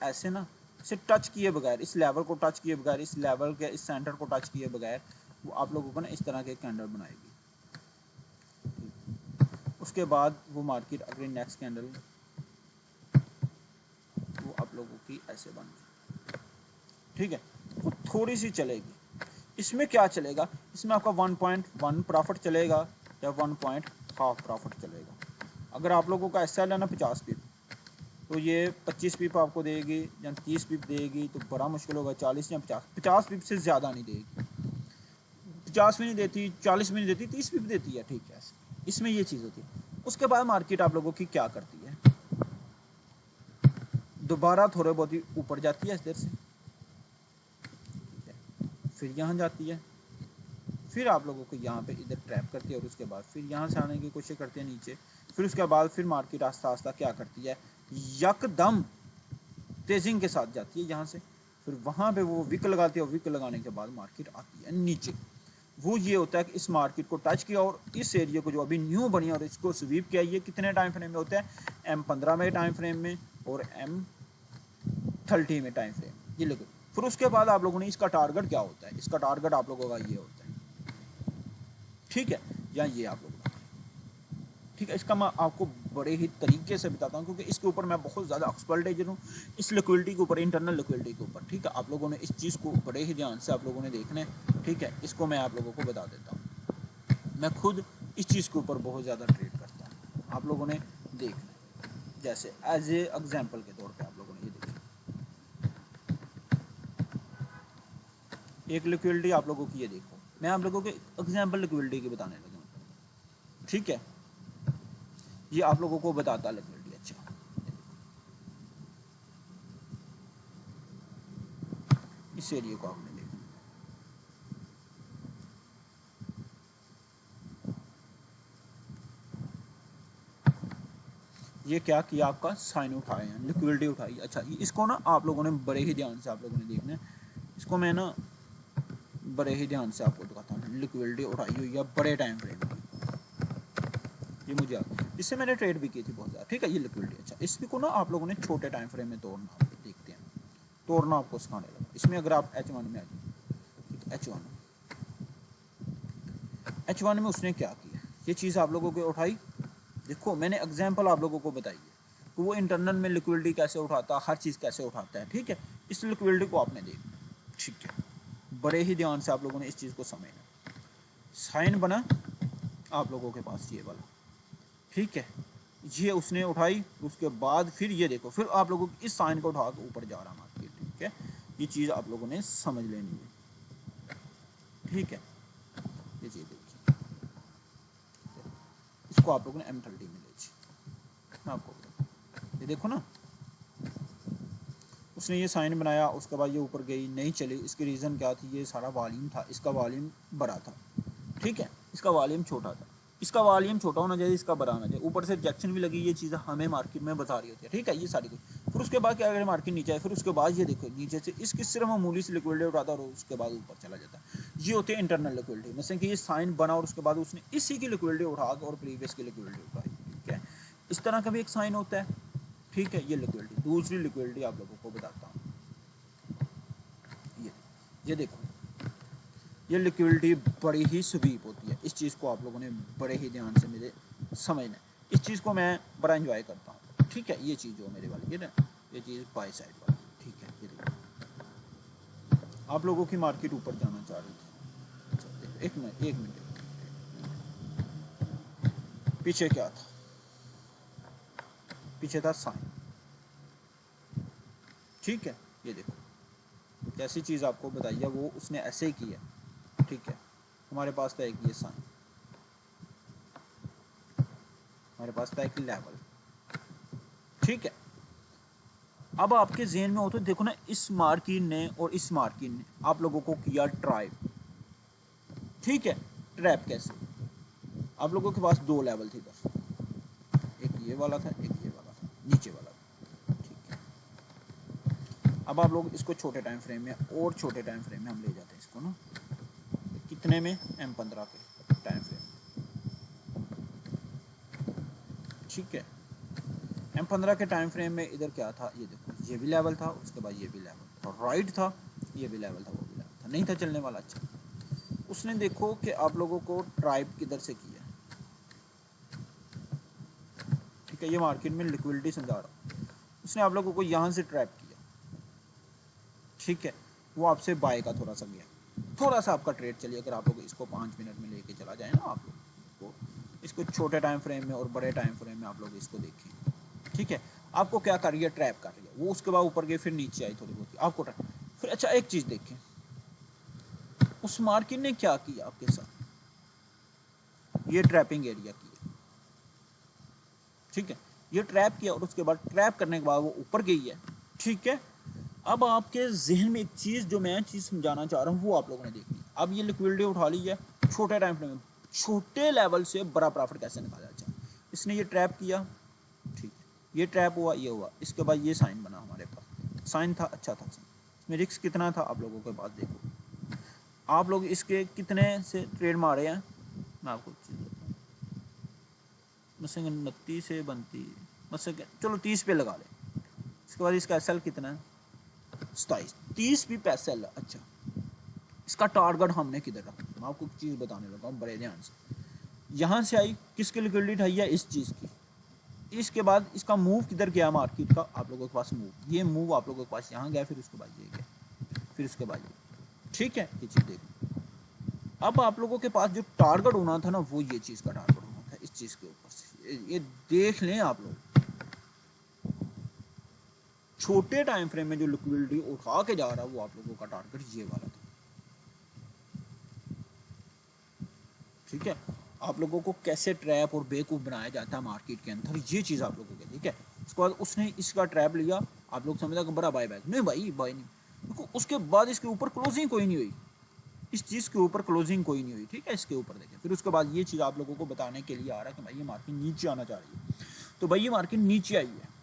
ऐसे ना इसे टच किए बगैर, इस लेवल को टच किए बगैर, इस लेवल के इस सेंटर को टच किए बगैर वो आप लोगों को ना इस तरह के कैंडल बनाएगी। उसके बाद वो मार्केट अगले नेक्स्ट कैंडल वो आप लोगों की ऐसे बन गई, ठीक है। वो थोड़ी सी चलेगी, इसमें क्या चलेगा, इसमें आपका 1.1 प्रॉफिट चलेगा या 1.5 प्रॉफिट चलेगा। अगर आप लोगों का एस एल है ना 50 पिप, तो ये 25 पिप आपको देगी या 30 पिप देगी, तो बड़ा मुश्किल होगा 40 या 50 पिप से ज़्यादा नहीं देगी। 50 भी नहीं देती, 40 भी नहीं देती, 30 पिप देती है, ठीक है। इसमें ये चीज़ होती है। उसके बाद मार्केट आप लोगों की क्या करती है, दोबारा थोड़े बहुत ही ऊपर जाती है इस देर से, फिर यहाँ जाती है, फिर आप लोगों को यहाँ पे इधर ट्रैप करती है, और उसके बाद फिर यहाँ से आने की कोशिश करती है नीचे। फिर उसके बाद फिर मार्केट आस्ता आस्ता क्या करती है, यकदम तेजिंग के साथ जाती है यहाँ से, फिर वहाँ पे वो विक लगाती है, और विक लगाने के बाद मार्केट आती है नीचे। वो ये होता है कि इस मार्केट को टच किया और इस एरिया को जो अभी न्यू बनी और इसको स्वीप किया। ये कितने टाइम फ्रेम में होता है, M15 में टाइम फ्रेम में और M30 में टाइम फ्रेम, ये लिखो। फिर उसके बाद आप लोगों ने इसका टारगेट क्या होता है, इसका टारगेट आप लोगों का ये होता है, ठीक है, या ये आप लोगों का, ठीक है। इसका मैं आपको बड़े ही तरीके से बताता हूँ, क्योंकि इसके ऊपर मैं बहुत ज़्यादा एक्सपर्टाइज हूँ, इस लिक्विडिटी के ऊपर, इंटरनल लिक्विडिटी के ऊपर, ठीक है। आप लोगों ने इस चीज़ को बड़े ही ध्यान से आप लोगों ने देखना है, ठीक है। इसको मैं आप लोगों को बता देता हूँ, मैं खुद इस चीज़ के ऊपर बहुत ज़्यादा ट्रेड करता हूँ, आप लोगों ने देखना है। जैसे एज ए एग्जाम्पल के तौर पर आप लोगों ने ये देखा, एक लिक्विडिटी आप लोगों की ये देखो, मैं आप लोगों को एग्जाम्पल लिक्विडिटी की बताने लगा, ठीक है। ये आप लोगों को बताता लिक्विडिटी। अच्छा, इस एरिया को आपने देखा, ये क्या किया, आपका साइन उठाए हैं, लिक्विडिटी उठाई। अच्छा, इसको ना आप लोगों ने बड़े ही ध्यान से आप लोगों ने देखना है, इसको मैं ना बड़े ही ध्यान से आपको दिखाता हूँ। लिक्विडिटी उठाई हुई है बड़े टाइम फ्रेम की, ये मुझे याद, इससे मैंने ट्रेड भी की थी बहुत ज़्यादा, ठीक है। ये लिक्विडिटी। अच्छा, इसको ना आप लोगों ने छोटे टाइम फ्रेम में तोड़ना, देखते हैं, तोड़ना आपको सिखाने लगा। इसमें अगर आप H1 में आ जाए, H1 में उसने क्या किया, ये चीज़ आप लोगों को उठाई। देखो मैंने एग्जाम्पल आप लोगों को बताई है कि वो इंटरनल में लिक्विडिटी कैसे उठाता, हर चीज़ कैसे उठाता है, ठीक है। इस लिक्विडिटी को आपने देखना, ठीक है। बड़े ही ध्यान से आप लोगों ने इस चीज़ को समझना। साइन बना आप लोगों के पास ये वाला, ठीक है। ये उसने उठाई, उसके बाद फिर ये देखो, फिर आप लोगों को इस साइन को उठा के ऊपर जा रहा मार्केट, ठीक है। ये चीज़ आप लोगों ने समझ लेनी है, ठीक है। ये चीज़ देखिए, इसको आप लोगों ने M30 में लीजिए, मैं आपको बताऊँ। ये देखो ना, उसने ये साइन बनाया, उसके बाद ये ऊपर गई, नहीं चली। इसकी रीज़न क्या थी, ये सारा वॉल्यूम था, इसका वॉल्यूम बड़ा था, ठीक है, इसका वॉल्यूम छोटा था। इसका वॉल्यूम छोटा होना चाहिए, इसका बड़ा होना चाहिए। ऊपर से रिजेक्शन भी लगी, ये चीज़ हमें मार्केट में बता रही होती है, ठीक है। ये सारी कुछ, फिर उसके बाद क्या अगर मार्केट नीचे आए, फिर उसके बाद ये देखो नीचे से इसकी सिर्फ मामूली से लिक्विडिटी उठाता और उसके बाद ऊपर चला जाता। ये होती है इंटरनल लिक्विडिटी। मतलब कि ये साइन बना और उसके बाद उसने इसी की लिक्विडिटी उठा और प्रीवियस की लिक्विडिटी उठाई, ठीक है। इस तरह का भी एक साइन होता है, ठीक है। ये लिक्विडिटी, दूसरी लिक्विडिटी आप लोगों को बताता हूँ। ये देखो, ये लिक्विडिटी बड़ी ही स्वीप होती है। इस चीज़ को आप लोगों ने बड़े ही ध्यान से मेरे समझना है। इस चीज़ को मैं बड़ा एंजॉय करता हूँ, ठीक है। ये चीज़ जो मेरे वाली है ना, ये चीज़ बाई साइड वाली, ठीक है। ये देखो, आप लोगों की मार्केट ऊपर जाना चाह रही थी। अच्छा देखो, एक मिनट पीछे क्या था, पीछे था साइन, ठीक है। ये देखो, जैसी चीज़ आपको बताई है वो उसने ऐसे ही की है, ठीक है। हमारे पास था एक ये साइन, हमारे पास था एक लेवल, ठीक है। अब आपके जेहन में हो तो देखो ना, इस मार्केट ने और इस मार्केट ने आप लोगों को किया ट्राइप, ठीक है। ट्रैप कैसे, आप लोगों के पास दो लेवल थे बस, एक ये वाला था, एक ये वाला था, नीचे वाला था, ठीक है। अब आप लोग इसको छोटे टाइम फ्रेम में और छोटे टाइम फ्रेम में हम ले जाते हैं इसको ना, कितने में, M15 के टाइम फ्रेम, ठीक है। M15 के टाइम फ्रेम में इधर क्या था, ये देखो, ये भी लेवल था, उसके बाद ये भी लेवल, और राइट था, ये भी लेवल था, वो भी लेवल था, नहीं था चलने वाला। अच्छा, उसने देखो कि आप लोगों को ट्राइप किधर से किया, ठीक है। ये मार्केट में लिक्विडिटी समझा रहा हूँ। उसने आप लोगों को यहाँ से ट्रैप किया, ठीक है। वो आपसे बाय का थोड़ा सा गया, थोड़ा सा आपका ट्रेड चलिए। अगर आप लोग इसको 5 मिनट में लेके चला जाए ना, आप लोग इसको छोटे टाइम फ्रेम में और बड़े टाइम फ्रेम में आप लोग इसको देखें, ठीक है। आपको क्या कर रही है, ट्रैप कर रही है वो। उसके बाद ऊपर गई, फिर नीचे आई थोड़ी बहुत, आपको फिर। अच्छा, एक चीज़ देखें, उस मार्केट ने क्या किया आपके साथ, ये ट्रैपिंग एरिया किया, ठीक है। ये ट्रैप किया और उसके बाद ट्रैप करने के बाद वो ऊपर गई है, ठीक है। अब आपके जहन में एक चीज़ जो मैं चीज़ समझाना चाह रहा हूँ वो आप लोगों ने देखनी। अब ये लिक्विडिटी उठा ली है, छोटे टाइम फ्रेम में छोटे लेवल से बड़ा प्रॉफिट कैसे निकाला जाए। इसने ये ट्रैप किया, ठीक है। ये ट्रैप हुआ, ये हुआ, इसके बाद ये साइन बना, हमारे पास साइन था, अच्छा था साइन। इसमें रिस्क कितना था आप लोगों के पास, देखो आप लोग इसके कितने से ट्रेड मारे हैं, मैं आपको चीज़ बताऊँ। मसलन 29 से बनती, मसलन चलो 30 पे लगा लें। इसके बाद इसका SL कितना है, 27, 30 भी पैसा है। अच्छा, इसका टारगेट हमने किधर रखा, मैं आपको चीज़ बताने लगा हूँ बड़े ध्यान से। यहाँ से आई, किसकी लिक्विडिटी आई है, इस चीज़ की। इसके बाद इसका मूव किधर गया मार्केट का, आप लोगों के पास मूव, ये मूव आप लोगों के पास यहाँ गया, फिर उसके बाद ये गया, फिर उसके बाद ये, ठीक है। ये चीज़ देखो, अब आप लोगों के पास जो टारगेट होना था ना, वो ये चीज़ का टारगेट होना था, इस चीज़ के ऊपर से। ये देख लें आप लोग, छोटे टाइम फ्रेम में जो लिक्विडिटी उठा के जा रहा है वो आप लोगों का टारगेट ये वाला था, ठीक है। आप लोगों को कैसे ट्रैप और बेवकूफ़ बनाया जाता है मार्केट के अंदर, ये चीज़ आप लोगों को, ठीक है। उसके बाद उसने इसका ट्रैप लिया, आप लोग समझा कि बड़ा बाय बैक, नहीं भाई बाय नहीं, देखो उसके बाद इसके ऊपर क्लोजिंग कोई नहीं हुई, इस चीज़ के ऊपर क्लोजिंग कोई नहीं हुई, ठीक है। इसके ऊपर देखें, फिर उसके बाद ये चीज़ आप लोगों को बताने के लिए आ रहा है कि भाई ये मार्केट नीचे आना चाह रही है, तो भाई ये मार्केट नीचे आई है,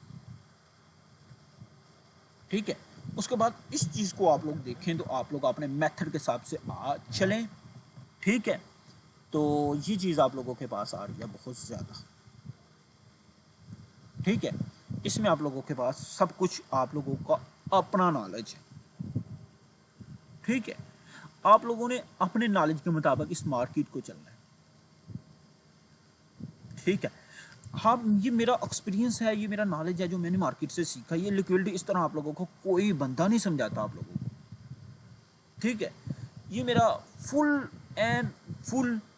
ठीक है। उसके बाद इस चीज़ को आप लोग देखें तो आप लोग अपने मेथड के हिसाब से चलें, ठीक है। तो ये चीज़ आप लोगों के पास आ रही है बहुत ज़्यादा, ठीक है, इसमें आप लोगों के पास सब कुछ आप लोगों का अपना नॉलेज है। ठीक है, आप लोगों ने अपने नॉलेज के मुताबिक इस मार्केट को चलना है। ठीक है, हाँ, ये मेरा एक्सपीरियंस है, ये मेरा नॉलेज है जो मैंने मार्केट से सीखा। ये लिक्विडिटी इस तरह आप लोगों को कोई बंदा नहीं समझाता आप लोगों को। ठीक है, ये मेरा फुल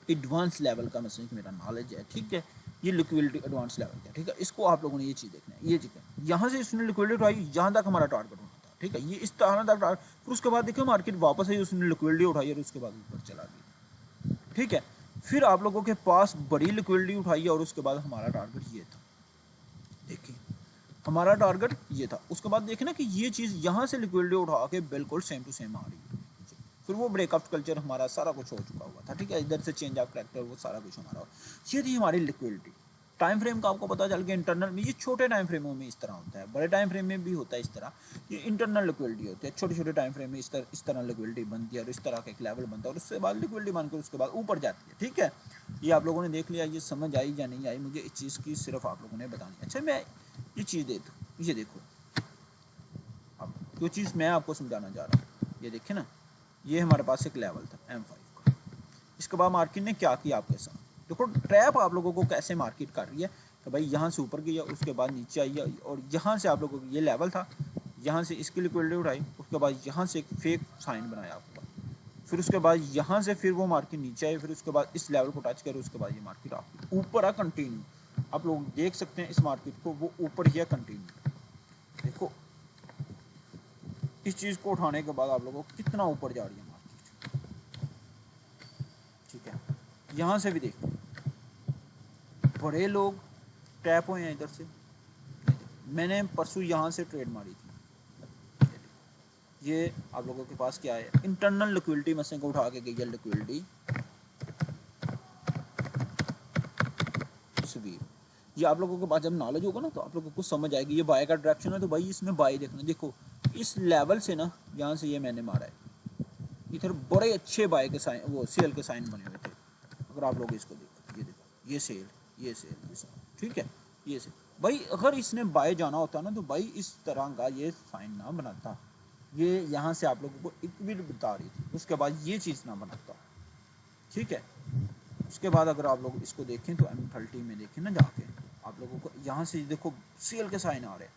एडवांस लेवल का मतलब मेरा नॉलेज है। ठीक है, ये लिक्विडिटी एडवांस लेवल का। ठीक है, इसको आप लोगों ने ये चीज़ देखना है। ये चीज़ यहाँ से इसने लिक्विडिटी उठाई, यहाँ तक हमारा टारगेट होना था। ठीक है, ये इस तरह तक टारगेट, फिर उसके बाद देखिए मार्केट वापस आई, उसने लिक्विडिटी उठाई और उसके बाद ऊपर चला गया। ठीक है, फिर आप लोगों के पास बड़ी लिक्विडिटी उठाई और उसके बाद हमारा टारगेट ये था। देखिए, हमारा टारगेट ये था। उसके बाद देखें ना कि ये चीज़ यहाँ से लिक्विडिटी उठा के बिल्कुल सेम टू सेम आ रही है। फिर वो ब्रेकआउट कल्चर हमारा सारा कुछ हो चुका हुआ था। ठीक है, इधर से चेंज ऑफ कैरेक्टर वो सारा कुछ हमारा, ये थी हमारी लिक्विडिटी। टाइम फ्रेम का आपको पता चल गया। इंटरनल में ये छोटे टाइम फ्रेमों में इस तरह होता है, बड़े टाइम फ्रेम में भी होता है इस तरह। ये इंटरनल लिक्विडिटी होती है। छोटे छोटे टाइम फ्रेम में इस तरह लिक्विडिटी बनती है और इस तरह का एक लेवल बनता है और उसके बाद लिक्विडिटी बनकर उसके बाद ऊपर जाती है। ठीक है, ये आप लोगों ने देख लिया। ये समझ आई या नहीं आई, मुझे इस चीज़ की सिर्फ आप लोगों ने बतानी। अच्छा, मैं ये चीज़ देता हूँ, ये देखो, अब जो चीज़ मैं आपको समझाना चाह रहा हूँ, ये देखें ना, ये हमारे पास एक लेवल था M5 का। इसके बाद मार्केट ने क्या किया आपके साथ, देखो ट्रैप आप लोगों को कैसे मार्केट कर रही है कि भाई यहाँ से ऊपर गई, उसके बाद नीचे आई और यहाँ से आप लोगों को ये लेवल था, यहाँ से इसकी लिक्विडिटी उठाई, उसके बाद यहाँ से एक फेक साइन बनाया आपको, फिर उसके बाद यहाँ से फिर वो मार्केट नीचे आई, फिर उसके बाद इस लेवल को टच करे, उसके बाद ये मार्केट आपकी ऊपर आ कंटिन्यू। आप लोग देख सकते हैं इस मार्केट को, वो ऊपर ही है कंटिन्यू। देखो इस चीज़ को उठाने के बाद आप लोगों को कितना ऊपर जा रही है मार्केट। ठीक है, यहाँ से भी देखो बड़े लोग टैप हुए हैं इधर से। मैंने परसों यहाँ से ट्रेड मारी थी। ये आप लोगों के पास क्या है, इंटरनल लिक्विडिटी में से को उठा के गई है लिक्विडिटी स्वीप। ये आप लोगों के पास जब नॉलेज होगा ना तो आप लोगों को समझ आएगी। ये बाय का डायरेक्शन है तो भाई इसमें बाय देखना। देखो इस लेवल से ना, यहाँ से ये मैंने मारा है, इधर बड़े अच्छे बाय के साइन, वो सेल के साइन बने हुए थे। अगर आप लोग इसको देखो, ये देखो, ये सेल, ये सेल, ये सेल। ठीक है, ये सेल। भाई अगर इसने बाय जाना होता ना तो भाई इस तरह का ये साइन ना बनाता। ये यहाँ से आप लोगों को इक्विटी बता रही थी, उसके बाद ये चीज़ ना बनाता। ठीक है, उसके बाद अगर आप लोग इसको देखें तो M30 में देखें ना जाके, आप लोगों को यहाँ से देखो सेल के साइन आ रहे हैं।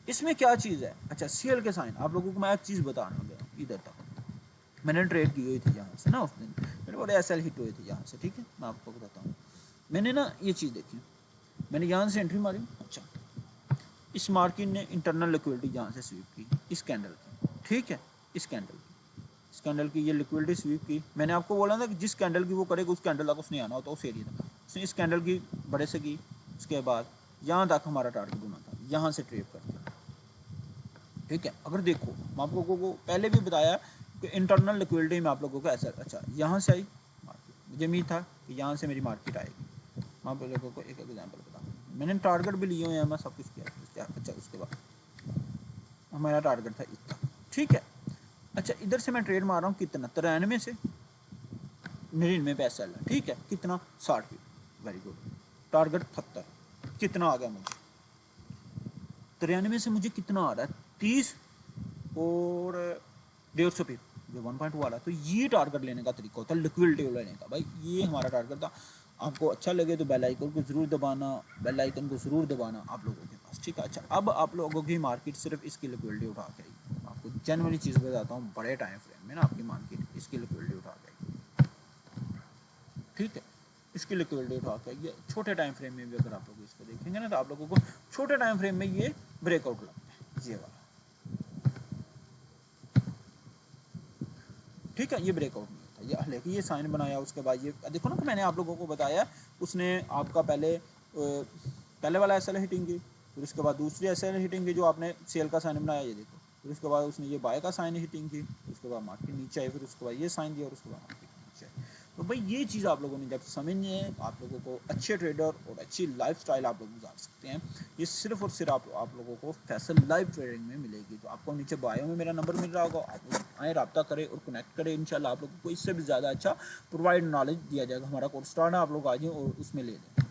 इसमें क्या चीज़ है, अच्छा सेल के साइन। आप लोगों को मैं एक चीज़ बताना गया, इधर तक मैंने ट्रेड की हुई थी यहाँ से ना, उस दिन मेरे बड़े SL हिट हुए थे यहाँ से। ठीक है, मैं आपको बताता हूँ। मैंने ना ये चीज़ देखी, मैंने यहाँ से एंट्री मारी। अच्छा, इस मार्केट ने इंटरनल लिक्विडिटी यहाँ से स्वीप की, इस कैंडल की। ठीक है, इस कैंडल की ये लिक्विडिटी स्वीप की। मैंने आपको बोला था कि जिस कैंडल की वो करेगा उस कैंडल तक उसने आना होता, उस एरिया तक। उसने इस कैंडल की बड़े से की, उसके बाद यहाँ तक हमारा टारगेट होना था, यहाँ से ट्रेड कर दिया। ठीक है, अगर देखो मैं आप लोगों को पहले भी बताया कि इंटरनल लिक्विडिटी में आप लोगों को ऐसा, अच्छा यहाँ से आई मार्केट, मुझे उम्मीद था कि यहाँ से मेरी मार्केट आएगी। मैं आप लोगों को एक एग्जाम्पल बताऊँ, मैंने टारगेट भी लिए हुए हैं, मैं सब कुछ किया। अच्छा, उसके बाद हमारा टारगेट था इतना। ठीक है, अच्छा इधर से मैं ट्रेड मार रहा हूँ कितना, 93 से 99 पे SL है। ठीक है, कितना, 60 पे। वेरी गुड, टारगेट 70, कितना आ गया मुझे 93 से मुझे कितना आ रहा है 30 और 150 पे जो 1.2 आ रहा है। तो ये टारगेट लेने का तरीका होता है लिक्विडिटी लेने का। भाई ये हमारा टारगेट था। आपको अच्छा लगे तो बेल आइकन को ज़रूर दबाना, बेल आइकन को ज़रूर दबाना आप लोगों के पास। ठीक है, अच्छा अब आप लोगों की मार्केट सिर्फ इसकी लिक्विडिटी उठा के आई। आपको जनरली चीज़ बताता हूँ, बड़े टाइम फ्रेम में ना आपकी मार्केट इसकी लिक्विडिटी उठा के आई। ठीक है, इसकी लिक्विडिटी उठा के आई। छोटे टाइम फ्रेम में भी अगर आप लोग इसको देखेंगे ना तो आप लोगों को छोटे टाइम फ्रेम में ये ब्रेकआउट लगता है, ये वाला। ठीक है, ये ब्रेकआउट नहीं होता, ये लेकिन ये साइन बनाया। उसके बाद ये देखो ना कि मैंने आप लोगों को बताया, उसने आपका पहले वाला SL हिटिंग की, फिर उसके बाद दूसरी SL हिटिंग की जो आपने सेल का साइन बनाया, ये देखो। फिर उसके बाद उसने ये बाय का साइन हिटिंग की, उसके बाद मार्केट नीचे आई, फिर उसके बाद ये साइन दिया और उसके बाद मार्केट नीचे आई। तो भाई ये चीज़ आप लोगों ने जब समझनी है तो आप लोगों को अच्छे ट्रेडर और अच्छी लाइफस्टाइल आप लोग गुजार सकते हैं। ये सिर्फ और सिर्फ आप लोगों को फैसल लाइव ट्रेडिंग में मिलेगी। तो आपको नीचे बायो में मेरा नंबर मिल रहा होगा, आप आए रब्ता करें और कनेक्ट करें। इंशाल्लाह आप लोगों को इससे भी ज़्यादा अच्छा प्रोवाइड नॉलेज दिया जाएगा। हमारा कोर्स स्टार्ट है, आप लोग आ जाएं और उसमें ले लें।